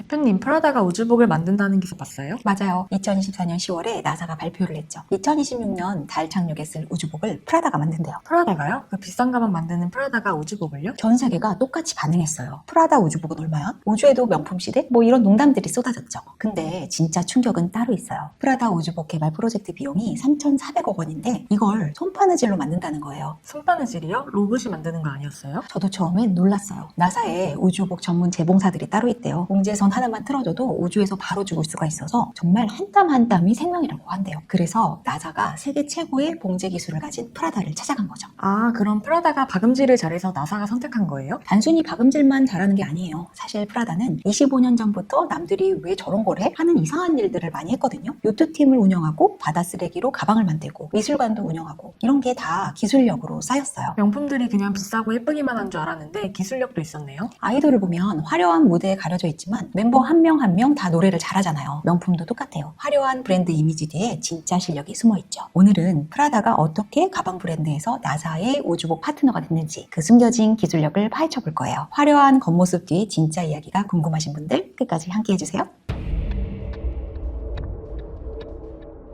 대표님, 프라다가 우주복을 만든다는 기사 봤어요? 맞아요. 2024년 10월에 나사가 발표를 했죠. 2026년 달 착륙에 쓸 우주복을 프라다가 만든대요. 프라다가요? 그 비싼 가방 만드는 프라다가 우주복을요? 전 세계가 똑같이 반응했어요. 프라다 우주복은 얼마야? 우주에도 명품 시대? 뭐 이런 농담들이 쏟아졌죠. 근데 진짜 충격은 따로 있어요. 프라다 우주복 개발 프로젝트 비용이 3,400억 원인데 이걸 손바느질로 만든다는 거예요. 손바느질이요? 로봇이 만드는 거 아니었어요? 저도 처음엔 놀랐어요. 나사에 우주복 전문 재봉사들이 따로 있대요. 봉제선 하나만 틀어줘도 우주에서 바로 죽을 수가 있어서 정말 한 땀 한 땀이 생명이라고 한대요. 그래서 나사가 세계 최고의 봉제 기술을 가진 프라다를 찾아간 거죠. 아, 그럼 프라다가 박음질을 잘해서 나사가 선택한 거예요? 단순히 박음질만 잘하는 게 아니에요. 사실 프라다는 25년 전부터 남들이 왜 저런 걸 해? 하는 이상한 일들을 많이 했거든요. 요트팀을 운영하고 바다 쓰레기로 가방을 만들고 미술관도 운영하고 이런 게 다 기술력으로 쌓였어요. 명품들이 그냥 비싸고 예쁘기만 한 줄 알았는데 기술력도 있었네요. 아이돌을 보면 화려한 무대에 가려져 있지만 멤버 한 명 한 명 다 노래를 잘하잖아요. 명품도 똑같아요. 화려한 브랜드 이미지 뒤에 진짜 실력이 숨어있죠. 오늘은 프라다가 어떻게 가방 브랜드에서 나사의 우주복 파트너가 됐는지 그 숨겨진 기술력을 파헤쳐 볼 거예요. 화려한 겉모습 뒤의 진짜 이야기가 궁금하신 분들 끝까지 함께 해주세요.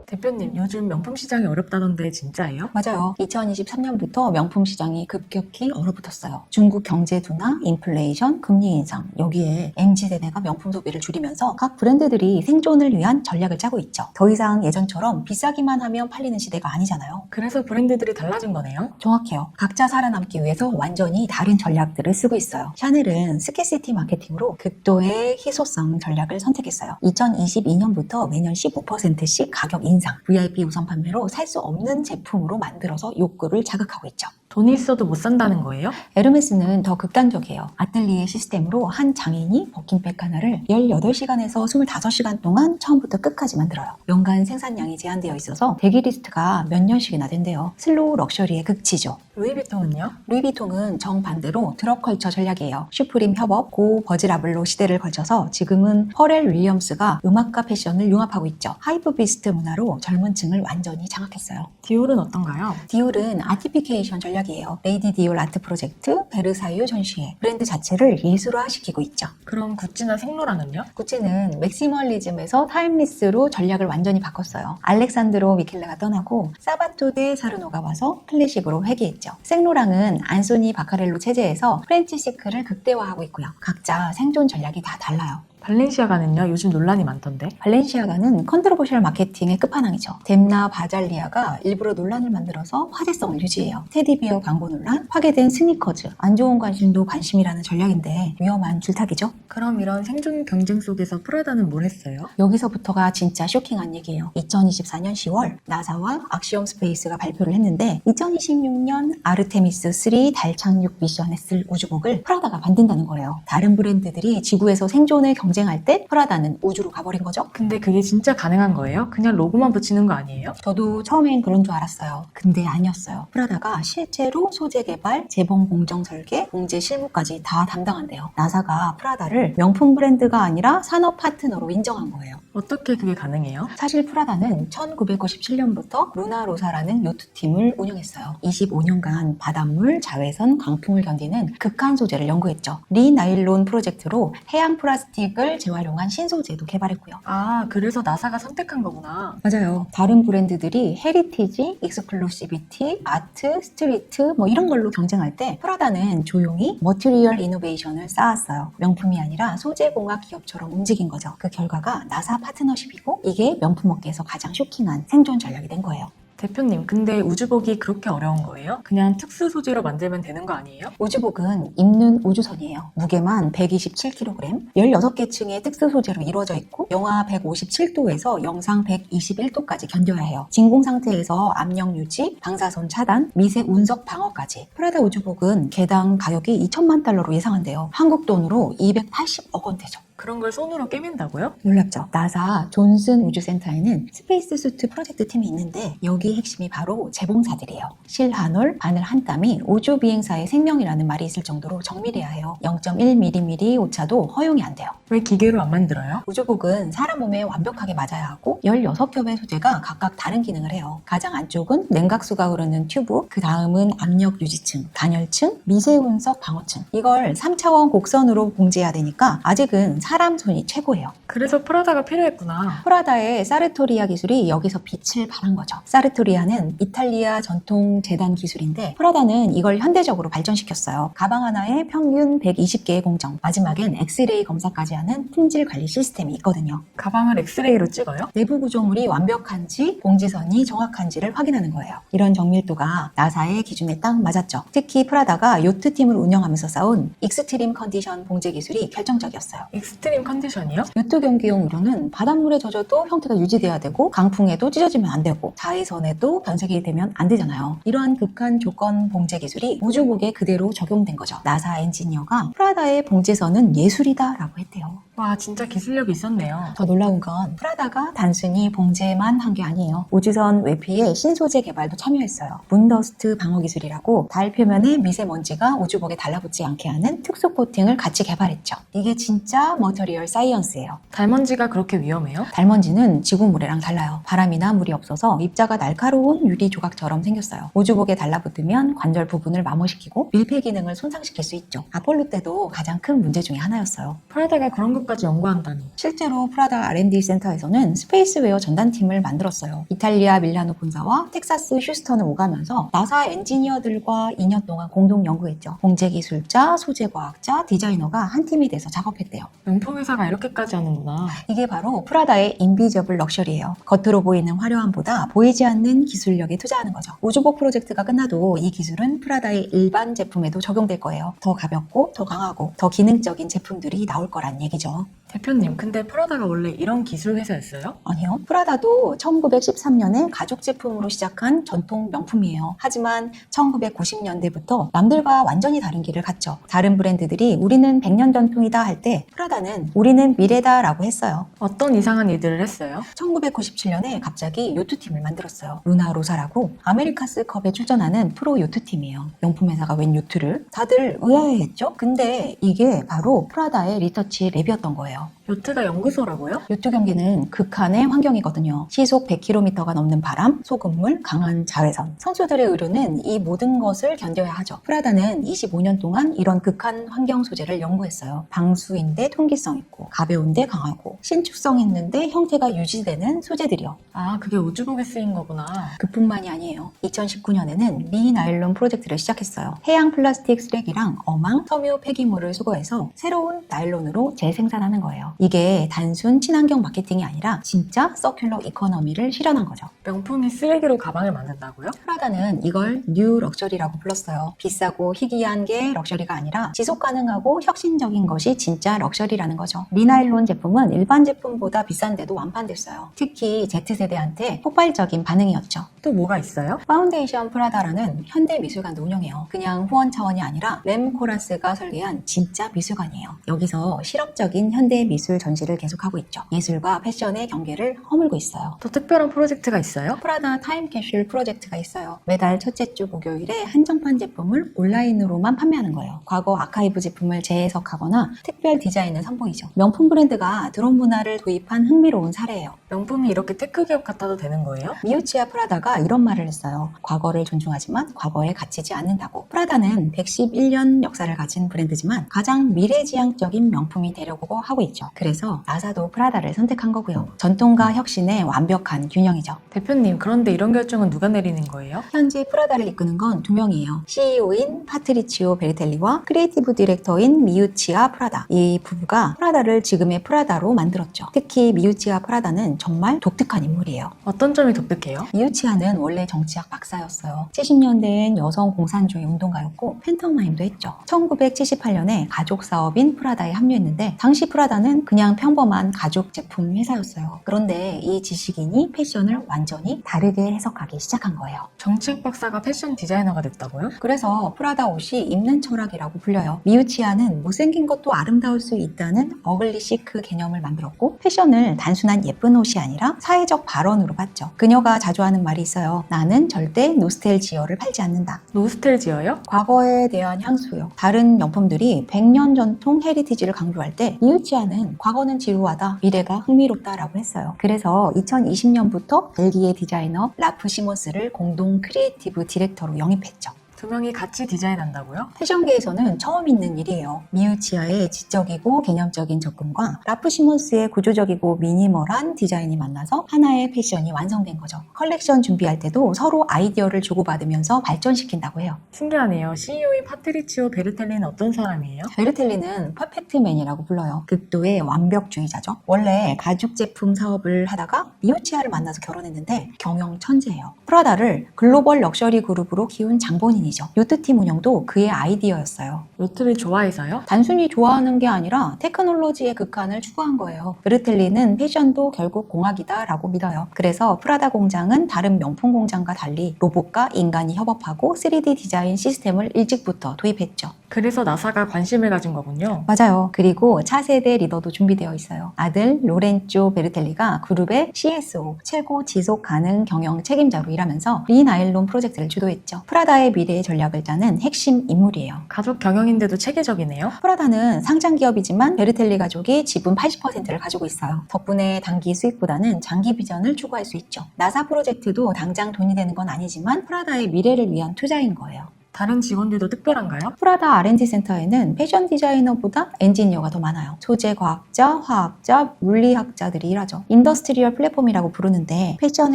대표님, 요즘 명품 시장이 어렵다던데 진짜예요? 맞아요. 2023년부터 명품 시장이 급격히 얼어붙었어요. 중국 경제 둔화, 인플레이션, 금리 인상, 여기에 MZ세대가 명품 소비를 줄이면서 각 브랜드들이 생존을 위한 전략을 짜고 있죠. 더 이상 예전처럼 비싸기만 하면 팔리는 시대가 아니잖아요. 그래서 브랜드들이 달라진 거네요? 정확해요. 각자 살아남기 위해서 완전히 다른 전략들을 쓰고 있어요. 샤넬은 스캐시티 마케팅으로 극도의 희소성 전략을 선택했어요. 2022년부터 매년 15%씩 가격 인상, VIP 우선 판매로 살 수 없는 제품으로 만들어서 욕구를 자극하고 있죠. 돈이 있어도 못 산다는 거예요? 에르메스는 더 극단적이에요. 아틀리에 시스템으로 한 장인이 버킨백 하나를 18시간에서 25시간 동안 처음부터 끝까지 만들어요. 연간 생산량이 제한되어 있어서 대기 리스트가 몇 년씩이나 된대요. 슬로우 럭셔리의 극치죠. 루이비통은요? 루이비통은 정반대로 드럭 컬처 전략이에요. 슈프림 협업, 고 버즈라블로 시대를 걸쳐서 지금은 퍼렐 윌리엄스가 음악과 패션을 융합하고 있죠. 하이브 비스트 문화로 젊은 층을 완전히 장악했어요. 디올은 어떤가요? 디올은 아티피케이션 전략이에요. 레이디 디올 아트 프로젝트, 베르사유 전시회, 브랜드 자체를 예술화시키고 있죠. 그럼 구찌나 생로랑은요? 구찌는 맥시멀리즘에서 타임리스로 전략을 완전히 바꿨어요. 알렉산드로 미켈레가 떠나고 사바토 데 사르노가 와서 클래식으로 회귀했죠. 생로랑은 안소니 바카렐로 체제에서 프렌치 시크를 극대화하고 있고요. 각자 생존 전략이 다 달라요. 발렌시아가는요? 요즘 논란이 많던데. 발렌시아가는 컨트로버셜 마케팅의 끝판왕이죠. 뎀나 바잘리아가 일부러 논란을 만들어서 화제성을 유지해요. 테디비어 광고 논란, 파괴된 스니커즈, 안 좋은 관심도 관심이라는 전략인데 위험한 줄타기죠. 그럼 이런 생존 경쟁 속에서 프라다는 뭘 했어요? 여기서부터가 진짜 쇼킹한 얘기예요. 2024년 10월 나사와 악시엄 스페이스가 발표를 했는데 2026년 아르테미스 3 달 착륙 미션에 쓸 우주복을 프라다가 만든다는 거예요. 다른 브랜드들이 지구에서 생존을 경쟁할 때 프라다는 우주로 가버린 거죠. 근데 그게 진짜 가능한 거예요? 그냥 로고만 붙이는 거 아니에요? 저도 처음엔 그런 줄 알았어요. 근데 아니었어요. 프라다가 실제로 소재 개발, 재봉 공정 설계, 봉제 실무까지 다 담당한대요. 나사가 프라다를 명품 브랜드가 아니라 산업 파트너로 인정한 거예요. 어떻게 그게 가능해요? 사실 프라다는 1997년부터 루나로사라는 요트팀을 운영했어요. 25년간 바닷물, 자외선, 강풍을 견디는 극한 소재를 연구했죠. 리나일론 프로젝트로 해양 플라스틱을 재활용한 신소재도 개발했고요. 아, 그래서 나사가 선택한 거구나. 맞아요. 다른 브랜드들이 헤리티지, 익스클루시비티, 아트, 스트리트 뭐 이런 걸로 경쟁할 때 프라다는 조용히 머티리얼 이노베이션을 쌓았어요. 명품이 아니라 소재공학 기업처럼 움직인 거죠. 그 결과가 나사 파트너십이고 이게 명품업계에서 가장 쇼킹한 생존 전략이 된 거예요. 대표님, 근데 우주복이 그렇게 어려운 거예요? 그냥 특수 소재로 만들면 되는 거 아니에요? 우주복은 입는 우주선이에요. 무게만 127kg, 16개 층의 특수 소재로 이루어져 있고 영하 157도에서 영상 121도까지 견뎌야 해요. 진공 상태에서 압력 유지, 방사선 차단, 미세 운석 방어까지. 프라다 우주복은 개당 가격이 2천만 달러로 예상한대요. 한국 돈으로 280억 원대죠. 그런 걸 손으로 꿰맨다고요? 놀랍죠? 나사 존슨 우주센터에는 스페이스 수트 프로젝트 팀이 있는데 여기 핵심이 바로 재봉사들이에요. 실 한 올, 바늘 한 땀이 우주 비행사의 생명이라는 말이 있을 정도로 정밀해야 해요. 0.1mm 오차도 허용이 안 돼요. 왜 기계로 안 만들어요? 우주복은 사람 몸에 완벽하게 맞아야 하고 16겹의 소재가 각각 다른 기능을 해요. 가장 안쪽은 냉각수가 흐르는 튜브, 그 다음은 압력 유지층, 단열층, 미세 운석 방어층. 이걸 3차원 곡선으로 봉제해야 되니까 아직은 사람 손이 최고예요. 그래서 프라다가 필요했구나. 프라다의 사르토리아 기술이 여기서 빛을 발한 거죠. 사르토리아는 이탈리아 전통 재단 기술인데 프라다는 이걸 현대적으로 발전시켰어요. 가방 하나에 평균 120개의 공정, 마지막엔 엑스레이 검사까지 하는 품질 관리 시스템이 있거든요. 가방을 엑스레이로 찍어요? 내부 구조물이 완벽한지 봉지선이 정확한지를 확인하는 거예요. 이런 정밀도가 나사의 기준에 딱 맞았죠. 특히 프라다가 요트팀을 운영하면서 쌓은 익스트림 컨디션 봉제 기술이 결정적이었어요. 익스트림 컨디션이요? 요트 경기용 의료는 바닷물에 젖어도 형태가 유지돼야 되고 강풍에도 찢어지면 안 되고 자외선에도 변색이 되면 안 되잖아요. 이러한 극한 조건 봉제 기술이 우주복에 그대로 적용된 거죠. 나사 엔지니어가 프라다의 봉제선은 예술이다 라고 했대요. 와, 진짜 기술력이 있었네요. 더 놀라운 건 프라다가 단순히 봉제만 한 게 아니에요. 우주선 외피에 신소재 개발도 참여했어요. 문더스트 방어 기술이라고 달 표면에 미세먼지가 우주복에 달라붙지 않게 하는 특수 코팅을 같이 개발했죠. 이게 진짜 머터리얼 사이언스예요. 달먼지가 그렇게 위험해요? 달먼지는 지구 모래랑 달라요. 바람이나 물이 없어서 입자가 날카로운 유리 조각처럼 생겼어요. 우주복에 달라붙으면 관절 부분을 마모시키고 밀폐 기능을 손상시킬 수 있죠. 아폴로 때도 가장 큰 문제 중에 하나였어요. 프라다가 그런 것까지 연구한다니. 실제로 프라다 R&D 센터에서는 스페이스웨어 전단팀을 만들었어요. 이탈리아 밀라노 본사와 텍사스 휴스턴을 오가면서 나사 엔지니어들과 2년 동안 공동 연구했죠. 봉제 기술자, 소재 과학자, 디자이너가 한 팀이 돼서 작업했대요. 명품 회사가 이렇게까지 하는구나. 이게 바로 프라다의 인비저블 럭셔리예요. 겉으로 보이는 화려함보다 보이지 않는 기술력에 투자하는 거죠. 우주복 프로젝트가 끝나도 이 기술은 프라다의 일반 제품에도 적용될 거예요. 더 가볍고 더 강하고 더 기능적인 제품들이 나올 거란 얘기죠. 대표님, 근데 프라다가 원래 이런 기술 회사였어요? 아니요. 프라다도 1913년에 가죽 제품으로 시작한 전통 명품이에요. 하지만 1990년대부터 남들과 완전히 다른 길을 갔죠. 다른 브랜드들이 우리는 100년 전통이다 할 때 프라다는 우리는 미래다 라고 했어요. 어떤 이상한 일들을 했어요? 1997년에 갑자기 요트팀을 만들었어요. 루나로사라고 아메리카스컵에 출전하는 프로 요트팀이에요. 명품회사가 웬 요트를? 다들 의아해했죠? 근데 이게 바로 프라다의 리서치 랩이었던 거예요. 요트가 연구소라고요? 요트 경기는 극한의 환경이거든요. 시속 100km가 넘는 바람, 소금물, 강한 자외선. 선수들의 의료는 이 모든 것을 견뎌야 하죠. 프라다는 25년 동안 이런 극한 환경 소재를 연구했어요. 방수인데 통기성 있고, 가벼운데 강하고, 신축성 있는데 형태가 유지되는 소재들이요. 아, 그게 우주복에 쓰인 거구나. 그뿐만이 아니에요. 2019년에는 미나일론 프로젝트를 시작했어요. 해양 플라스틱 쓰레기랑 어망, 섬유 폐기물을 수거해서 새로운 나일론으로 재생산하는 거예요. 이게 단순 친환경 마케팅이 아니라 진짜 서큘러 이코노미를 실현한 거죠. 명품이 쓰레기로 가방을 만든다고요? 프라다는 이걸 뉴 럭셔리라고 불렀어요. 비싸고 희귀한 게 럭셔리가 아니라 지속 가능하고 혁신적인 것이 진짜 럭셔리라는 거죠. 리나일론 제품은 일반 제품보다 비싼데도 완판됐어요. 특히 Z세대한테 폭발적인 반응이었죠. 또 뭐가 있어요? 파운데이션 프라다라는 현대 미술관도 운영해요. 그냥 후원 차원이 아니라 램 코라스가 설계한 진짜 미술관이에요. 여기서 실험적인 현대 미술 전시를 계속하고 있죠. 예술과 패션의 경계를 허물고 있어요. 또 특별한 프로젝트가 있어요? 프라다 타임캡슐 프로젝트가 있어요. 매달 첫째 주 목요일에 한정판 제품을 온라인으로만 판매하는 거예요. 과거 아카이브 제품을 재해석하거나 특별 디자인을 선보이죠. 명품 브랜드가 드론 문화를 도입한 흥미로운 사례예요. 명품이 이렇게 테크 기업 같아도 되는 거예요? 미우치아 프라다가 이런 말을 했어요. 과거를 존중하지만 과거에 갇히지 않는다고. 프라다는 111년 역사를 가진 브랜드지만 가장 미래지향적인 명품이 되려고 하고 있죠. 그래서 나사도 프라다를 선택한 거고요. 전통과 혁신의 완벽한 균형이죠. 대표님, 그런데 이런 결정은 누가 내리는 거예요? 현재 프라다를 이끄는 건 두 명이에요. CEO인 파트리치오 베르텔리와 크리에이티브 디렉터인 미우치아 프라다. 이 부부가 프라다를 지금의 프라다로 만들었죠. 특히 미우치아 프라다는 정말 독특한 인물이에요. 어떤 점이 독특해요? 미우치아는 원래 정치학 박사였어요. 70년대엔 여성 공산주의 운동가였고 팬터마임도 했죠. 1978년에 가족 사업인 프라다에 합류했는데 당시 프라다는 그냥 평범한 가죽 제품 회사였어요. 그런데 이 지식인이 패션을 완전히 다르게 해석하기 시작한 거예요. 정치학 박사가 패션 디자이너가 됐다고요? 그래서 프라다 옷이 입는 철학이라고 불려요. 미우치아는 못생긴 것도 아름다울 수 있다는 어글리 시크 개념을 만들었고 패션을 단순한 예쁜 옷이 아니라 사회적 발언으로 봤죠. 그녀가 자주 하는 말이 있어요. 나는 절대 노스텔지어를 팔지 않는다. 노스텔지어요? 과거에 대한 향수요. 다른 명품들이 100년 전통 헤리티지를 강조할 때 미우치아는 과거는 지루하다, 미래가 흥미롭다라고 했어요. 그래서 2020년부터 벨기에 디자이너 라프 시몬스를 공동 크리에이티브 디렉터로 영입했죠. 두 명이 같이 디자인한다고요? 패션계에서는 처음 있는 일이에요. 미우치아의 지적이고 개념적인 접근과 라프 시몬스의 구조적이고 미니멀한 디자인이 만나서 하나의 패션이 완성된 거죠. 컬렉션 준비할 때도 서로 아이디어를 주고받으면서 발전시킨다고 해요. 신기하네요. CEO인 파트리치오 베르텔리는 어떤 사람이에요? 베르텔리는 퍼펙트맨이라고 불러요. 극도의 완벽주의자죠. 원래 가죽 제품 사업을 하다가 미우치아를 만나서 결혼했는데 경영 천재예요. 프라다를 글로벌 럭셔리 그룹으로 키운 장본인이죠. 요트팀 운영도 그의 아이디어였어요. 요트를 좋아해서요? 단순히 좋아하는 게 아니라 테크놀로지의 극한을 추구한 거예요. 베르텔리는 패션도 결국 공학이다 라고 믿어요. 그래서 프라다 공장은 다른 명품 공장과 달리 로봇과 인간이 협업하고 3D 디자인 시스템을 일찍부터 도입했죠. 그래서 나사가 관심을 가진 거군요. 맞아요. 그리고 차세대 리더도 준비되어 있어요. 아들 로렌조 베르텔리가 그룹의 CSO, 최고 지속 가능 경영 책임자로 일하면서 리나일론 프로젝트를 주도했죠. 프라다의 미래의 전략을 짜는 핵심 인물이에요. 가족 경영인데도 체계적이네요. 프라다는 상장 기업이지만 베르텔리 가족이 지분 80%를 가지고 있어요. 덕분에 단기 수익보다는 장기 비전을 추구할 수 있죠. 나사 프로젝트도 당장 돈이 되는 건 아니지만 프라다의 미래를 위한 투자인 거예요. 다른 직원들도 특별한가요? 프라다 R&D 센터에는 패션 디자이너보다 엔지니어가 더 많아요. 소재 과학자, 화학자, 물리학자들이 일하죠. 인더스트리얼 플랫폼이라고 부르는데 패션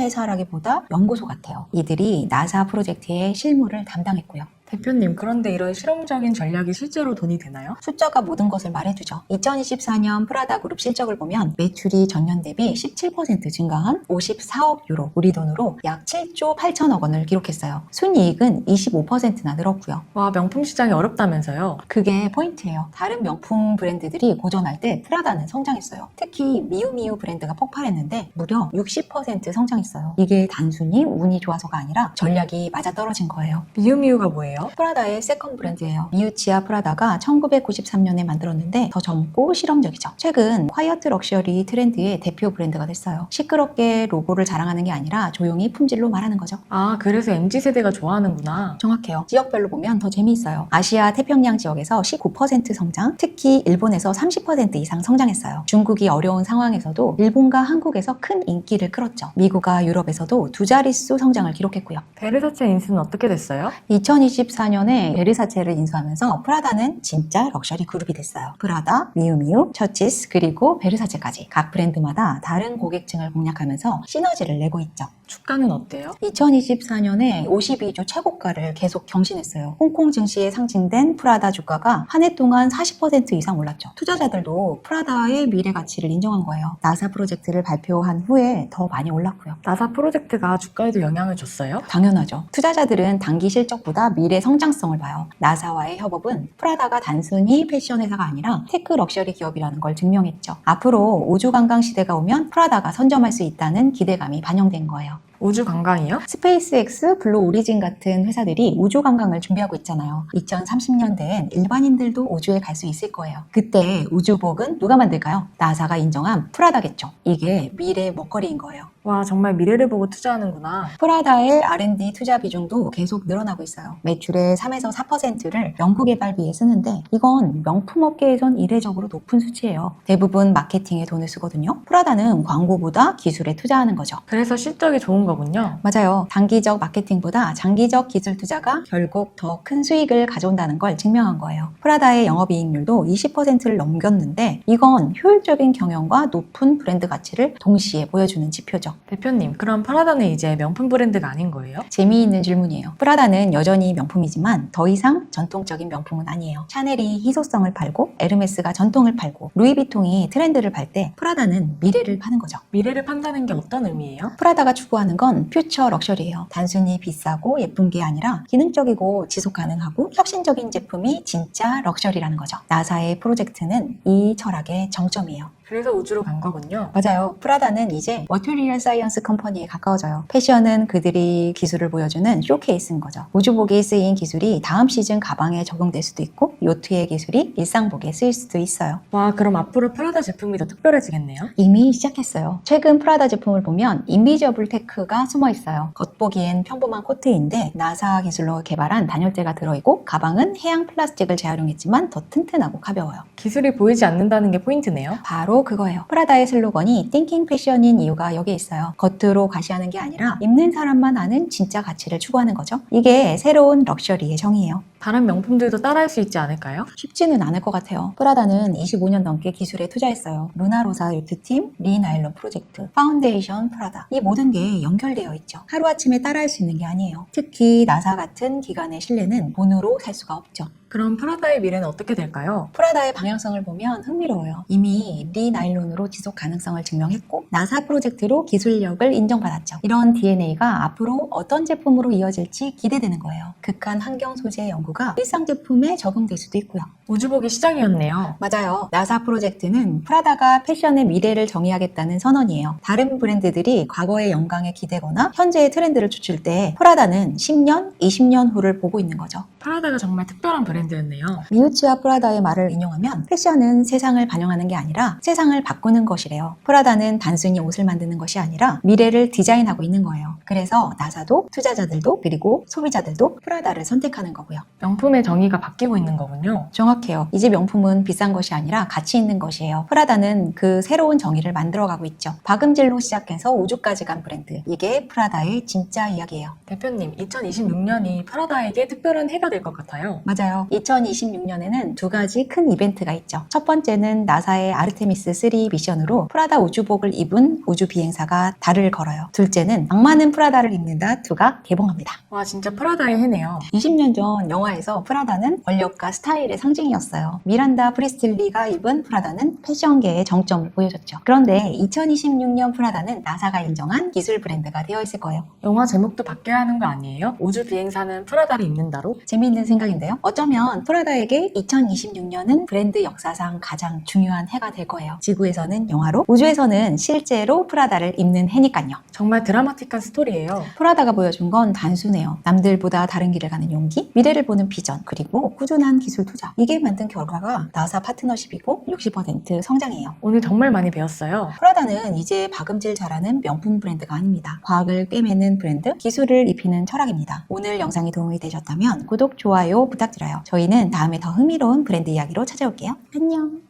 회사라기보다 연구소 같아요. 이들이 나사 프로젝트의 실무를 담당했고요. 대표님, 그런데 이런 실용적인 전략이 실제로 돈이 되나요? 숫자가 모든 것을 말해주죠. 2024년 프라다 그룹 실적을 보면 매출이 전년 대비 17% 증가한 54억 유로, 우리 돈으로 약 7조 8천억 원을 기록했어요. 순이익은 25%나 늘었고요. 와, 명품 시장이 어렵다면서요? 그게 포인트예요. 다른 명품 브랜드들이 고전할 때 프라다는 성장했어요. 특히 미우미우 브랜드가 폭발했는데 무려 60% 성장했어요. 이게 단순히 운이 좋아서가 아니라 전략이 맞아떨어진 거예요. 미우미우가 뭐예요? 프라다의 세컨 브랜드예요. 미우치아 프라다가 1993년에 만들었는데 더 젊고 실험적이죠. 최근 콰이어트 럭셔리 트렌드의 대표 브랜드가 됐어요. 시끄럽게 로고를 자랑하는 게 아니라 조용히 품질로 말하는 거죠. 아, 그래서 MZ세대가 좋아하는구나. 정확해요. 지역별로 보면 더 재미있어요. 아시아 태평양 지역에서 19% 성장, 특히 일본에서 30% 이상 성장했어요. 중국이 어려운 상황에서도 일본과 한국에서 큰 인기를 끌었죠. 미국과 유럽에서도 두 자릿수 성장을 기록했고요. 베르사체 인수는 어떻게 됐어요? 2024년에 베르사체를 인수하면서 프라다는 진짜 럭셔리 그룹이 됐어요. 프라다, 미우미우, 처치스, 그리고 베르사체까지 각 브랜드마다 다른 고객층을 공략하면서 시너지를 내고 있죠. 주가는 어때요? 2024년에 52주 최고가를 계속 경신했어요. 홍콩 증시에 상징된 프라다 주가가 한 해 동안 40% 이상 올랐죠. 투자자들도 프라다의 미래 가치를 인정한 거예요. 나사 프로젝트를 발표한 후에 더 많이 올랐고요. 나사 프로젝트가 주가에도 영향을 줬어요? 당연하죠. 투자자들은 단기 실적보다 미래 성장성을 봐요. 나사와의 협업은 프라다가 단순히 패션 회사가 아니라 테크 럭셔리 기업이라는 걸 증명했죠. 앞으로 우주 관광 시대가 오면 프라다가 선점할 수 있다는 기대감이 반영된 거예요. 우주 관광이요? 스페이스X, 블루 오리진 같은 회사들이 우주 관광을 준비하고 있잖아요. 2030년대엔 일반인들도 우주에 갈 수 있을 거예요. 그때 우주복은 누가 만들까요? 나사가 인정한 프라다겠죠. 이게 미래의 먹거리인 거예요. 와, 정말 미래를 보고 투자하는구나. 프라다의 R&D 투자 비중도 계속 늘어나고 있어요. 매출의 3에서 4%를 연구개발비에 쓰는데 이건 명품업계에선 이례적으로 높은 수치예요. 대부분 마케팅에 돈을 쓰거든요. 프라다는 광고보다 기술에 투자하는 거죠. 그래서 실적이 좋은 거군요. 맞아요. 단기적 마케팅보다 장기적 기술 투자가 결국 더 큰 수익을 가져온다는 걸 증명한 거예요. 프라다의 영업이익률도 20%를 넘겼는데 이건 효율적인 경영과 높은 브랜드 가치를 동시에 보여주는 지표죠. 대표님, 그럼 프라다는 이제 명품 브랜드가 아닌 거예요? 재미있는 질문이에요. 프라다는 여전히 명품이지만 더 이상 전통적인 명품은 아니에요. 샤넬이 희소성을 팔고 에르메스가 전통을 팔고 루이비통이 트렌드를 팔 때 프라다는 미래를 파는 거죠. 미래를 판다는 게 어떤 의미예요? 프라다가 추구하는 건 퓨처 럭셔리예요. 단순히 비싸고 예쁜 게 아니라 기능적이고 지속 가능하고 혁신적인 제품이 진짜 럭셔리라는 거죠. 나사의 프로젝트는 이 철학의 정점이에요. 그래서 우주로 간 거군요. 맞아요. 프라다는 이제 머티리얼 사이언스 컴퍼니에 가까워져요. 패션은 그들이 기술을 보여주는 쇼케이스인 거죠. 우주복에 쓰인 기술이 다음 시즌 가방에 적용될 수도 있고 요트의 기술이 일상복에 쓰일 수도 있어요. 와, 그럼 앞으로 프라다 제품이 더 특별해지겠네요? 이미 시작했어요. 최근 프라다 제품을 보면 인비저블 테크가 숨어 있어요. 겉보기엔 평범한 코트인데 나사 기술로 개발한 단열재가 들어있고 가방은 해양 플라스틱을 재활용했지만 더 튼튼하고 가벼워요. 기술이 보이지 않는다는 게 포인트네요. 바로 바로 그거예요. 프라다의 슬로건이 Thinking Fashion인 이유가 여기에 있어요. 겉으로 과시하는 게 아니라 입는 사람만 아는 진짜 가치를 추구하는 거죠. 이게 새로운 럭셔리의 정의예요. 다른 명품들도 따라할 수 있지 않을까요? 쉽지는 않을 것 같아요. 프라다는 25년 넘게 기술에 투자했어요. 루나로사 요트팀, 리나일론 프로젝트, 파운데이션 프라다. 이 모든 게 연결되어 있죠. 하루아침에 따라할 수 있는 게 아니에요. 특히 나사 같은 기관의 신뢰는 돈으로 살 수가 없죠. 그럼 프라다의 미래는 어떻게 될까요? 프라다의 방향성을 보면 흥미로워요. 이미 리나일론으로 지속 가능성을 증명했고 나사 프로젝트로 기술력을 인정받았죠. 이런 DNA가 앞으로 어떤 제품으로 이어질지 기대되는 거예요. 극한 환경 소재 연구가 일상 제품에 적용될 수도 있고요. 우주복이 시작이었네요. 맞아요. 나사 프로젝트는 프라다가 패션의 미래를 정의하겠다는 선언이에요. 다른 브랜드들이 과거의 영광에 기대거나 현재의 트렌드를 추출 때 프라다는 10년, 20년 후를 보고 있는 거죠. 프라다가 정말 특별한 브랜드였네요. 미우치와 프라다의 말을 인용하면 패션은 세상을 반영하는 게 아니라 세상을 바꾸는 것이래요. 프라다는 단순히 옷을 만드는 것이 아니라 미래를 디자인하고 있는 거예요. 그래서 나사도 투자자들도 그리고 소비자들도 프라다를 선택하는 거고요. 명품의 정의가 바뀌고 있는 거군요. 정확해요. 이제 명품은 비싼 것이 아니라 가치 있는 것이에요. 프라다는 그 새로운 정의를 만들어가고 있죠. 박음질로 시작해서 우주까지 간 브랜드. 이게 프라다의 진짜 이야기예요. 대표님, 2026년이 프라다에게 특별한 해가 될 것 같아요. 맞아요. 2026년에는 두 가지 큰 이벤트가 있죠. 첫 번째는 나사의 아르테미스 3 미션으로 프라다 우주복을 입은 우주 비행사가 달을 걸어요. 둘째는 악마는 프라다를 입는다 2가 개봉합니다. 와, 진짜 프라다의 해네요. 20년 전 영화에서 프라다는 권력과 스타일의 상징이었어요. 미란다 프리스틀리가 입은 프라다는 패션계의 정점을 보여줬죠. 그런데 2026년 프라다는 나사가 인정한 기술 브랜드가 되어 있을 거예요. 영화 제목도 바뀌어야 하는 거 아니에요? 우주 비행사는 프라다를 입는다로? 재미있는 생각인데요. 어쩌면 프라다에게 2026년은 브랜드 역사상 가장 중요한 해가 될 거예요. 지구에서는 영화로, 우주에서는 실제로 프라다를 입는 해니까요. 정말 드라마틱한 스토리예요. 프라다가 보여준 건 단순해요. 남들보다 다른 길을 가는 용기, 미래를 보는 비전, 그리고 꾸준한 기술 투자. 이게 만든 결과가 나사 파트너십이고 60% 성장이에요. 오늘 정말 많이 배웠어요. 프라다는 이제 박음질 잘하는 명품 브랜드가 아닙니다. 과학을 꿰매는 브랜드, 기술을 입히는 철학입니다. 오늘 영상이 도움이 되셨다면 구독, 좋아요 부탁드려요. 저희는 다음에 더 흥미로운 브랜드 이야기로 찾아올게요. 안녕!